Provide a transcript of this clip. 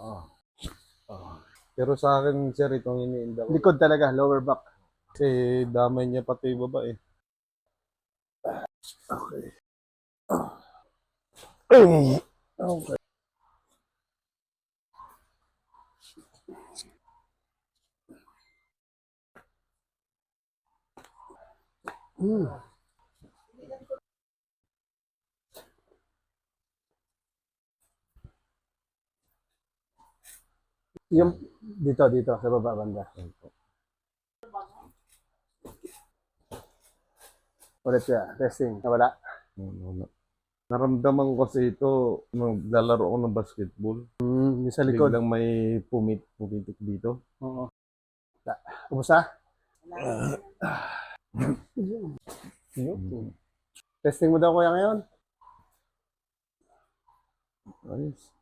Ah. Pero sa akin, sir, itong iniinda ko. Likod talaga, lower back. Kasi damay niya pati yung baba eh. Okay. Ay, okay. Yung dito sa baba banda. Ulit siya, testing. Nawala. Ano. Naramdaman ko kasi ito, naglalaro ako ng basketball. Yung sa likod. Biglang may pumitik dito. Oo. Kumusta? Testing mo daw kuya ngayon? Ayos.